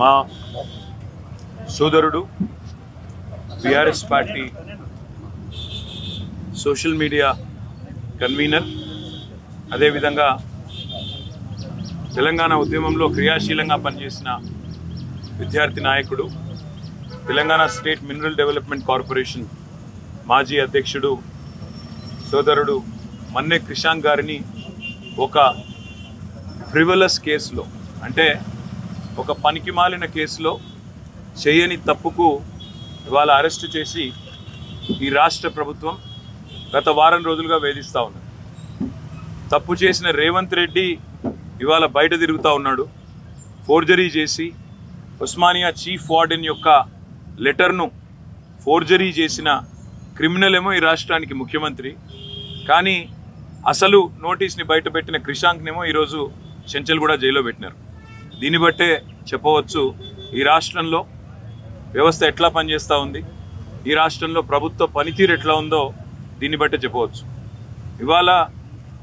మా సోదరుడు BRS party social media convener, అదేవిధంగా తెలంగాణ ఉద్యమంలో క్రియాశీలంగా పనిచేసిన విద్యార్థి నాయకుడు, Telangana state mineral development corporation మాజీ అధ్యక్షుడు సోదరుడు మన్నె క్రిషాంక్ గారిని ఒక ఫ్రివలస్ కేసులో, అంటే ఒక పనికిమాలిన కేసులో చేయని తప్పుకు ఇవాళ అరెస్టు చేసి ఈ రాష్ట్ర ప్రభుత్వం గత వారం రోజులుగా వేధిస్తూ ఉన్నారు. తప్పు చేసిన రేవంత్ రెడ్డి ఇవాళ బయట తిరుగుతూ ఉన్నాడు. ఫోర్జరీ చేసి ఉస్మానియా చీఫ్ వార్డెన్ యొక్క లెటర్ను ఫోర్జరీ చేసిన క్రిమినల్ ఏమో ఈ రాష్ట్రానికి ముఖ్యమంత్రి, కానీ అసలు నోటీస్ని బయటపెట్టిన క్రిషాంక్నేమో ఈరోజు చెంచల్గూడ జైల్లో పెట్టినారు. దీన్ని బట్టే చెప్పవచ్చు ఈ రాష్ట్రంలో వ్యవస్థ ఎట్లా పనిచేస్తూ ఉంది, ఈ రాష్ట్రంలో ప్రభుత్వ పనితీరు ఎట్లా ఉందో దీన్ని బట్టే చెప్పవచ్చు. ఇవాళ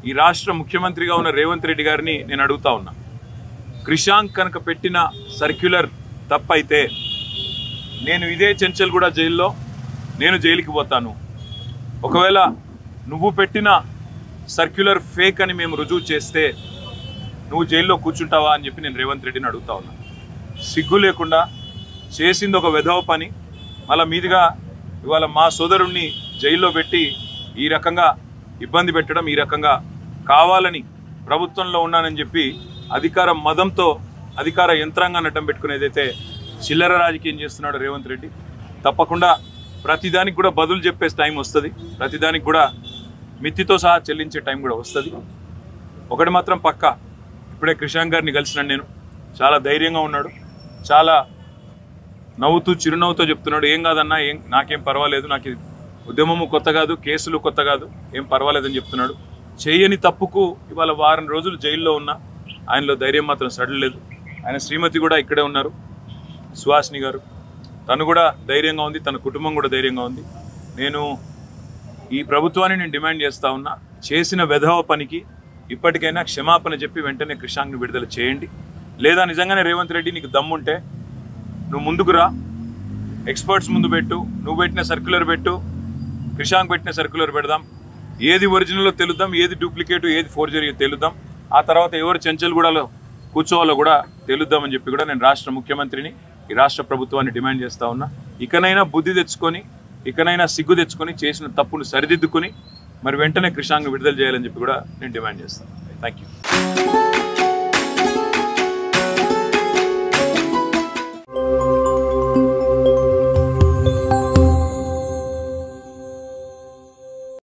ఈ రాష్ట్ర ముఖ్యమంత్రిగా ఉన్న రేవంత్ రెడ్డి గారిని నేను అడుగుతా ఉన్నా, క్రిషాంక్ కనుక పెట్టిన సర్క్యులర్ తప్పైతే నేను ఇదే చెంచల్గూడ జైల్లో నేను జైలుకి పోతాను. ఒకవేళ నువ్వు పెట్టిన సర్క్యులర్ ఫేక్ అని మేము రుజువు చేస్తే నువ్వు జైల్లో కూర్చుంటావా అని చెప్పి నేను రేవంత్ రెడ్డిని అడుగుతా ఉన్నా. సిగ్గు లేకుండా చేసింది ఒక వెధవ పని, మళ్ళా మీదుగా ఇవాళ మా సోదరుణ్ణి జైల్లో పెట్టి ఈ రకంగా ఇబ్బంది పెట్టడం, ఈ రకంగా కావాలని ప్రభుత్వంలో ఉన్నానని చెప్పి అధికార మదంతో అధికార యంత్రాంగాన్ని అడ్డం పెట్టుకునేదైతే చిల్లర రాజకీయం చేస్తున్నాడు రేవంత్ రెడ్డి. తప్పకుండా ప్రతిదానికి కూడా బదులు చెప్పే టైం వస్తుంది, ప్రతిదానికి కూడా మిత్తితో సహా చెల్లించే టైం కూడా వస్తుంది. ఒకటి మాత్రం పక్కా, ఇప్పుడే క్రిషాంక్ గారిని కలిసినాను నేను, చాలా ధైర్యంగా ఉన్నాడు, చాలా నవ్వుతూ చిరునవ్వుతో చెప్తున్నాడు, ఏం కాదన్నా, నాకేం పర్వాలేదు, నాకు ఉద్యమము కొత్త కాదు, కేసులు కొత్త కాదు, ఏం పర్వాలేదని చెప్తున్నాడు. చేయని తప్పుకు ఇవాళ వారం రోజులు జైల్లో ఉన్నా ఆయనలో ధైర్యం మాత్రం సడలేదు. ఆయన శ్రీమతి కూడా ఇక్కడే ఉన్నారు, సుహాసిని గారు, తను కూడా ధైర్యంగా ఉంది, తన కుటుంబం కూడా ధైర్యంగా ఉంది. నేను ఈ ప్రభుత్వాన్ని నేను డిమాండ్ చేస్తూ ఉన్నా, చేసిన వెధవ పనికి ఇప్పటికైనా క్షమాపణ చెప్పి వెంటనే క్రిషాంక్ని విడుదల చేయండి. లేదా నిజంగానే రేవంత్ రెడ్డి నీకు దమ్ముంటే నువ్వు ముందుకు రా, ఎక్స్పర్ట్స్ ముందు పెట్టు, నువ్వు పెట్టిన సర్క్యులర్ పెట్టు, క్రిషాంక్ పెట్టిన సర్క్యులర్ పెడదాం, ఏది ఒరిజినల్లో తెలుద్దాం, ఏది డూప్లికేట్, ఏది ఫోర్జరీ తెలుద్దాం, ఆ తర్వాత ఎవరు చెంచల్గూడలో కూర్చోవాలో కూడా తెలుద్దామని చెప్పి కూడా నేను రాష్ట్ర ముఖ్యమంత్రిని, ఈ రాష్ట్ర ప్రభుత్వాన్ని డిమాండ్ చేస్తూ ఉన్నా. ఇకనైనా బుద్ధి తెచ్చుకొని, ఇకనైనా సిగ్గు తెచ్చుకొని, చేసిన తప్పును సరిదిద్దుకొని మరి వెంటనే క్రిషాంక్ విడుదల చేయాలని చెప్పి కూడా నేను డిమాండ్ చేస్తాను. Thank you.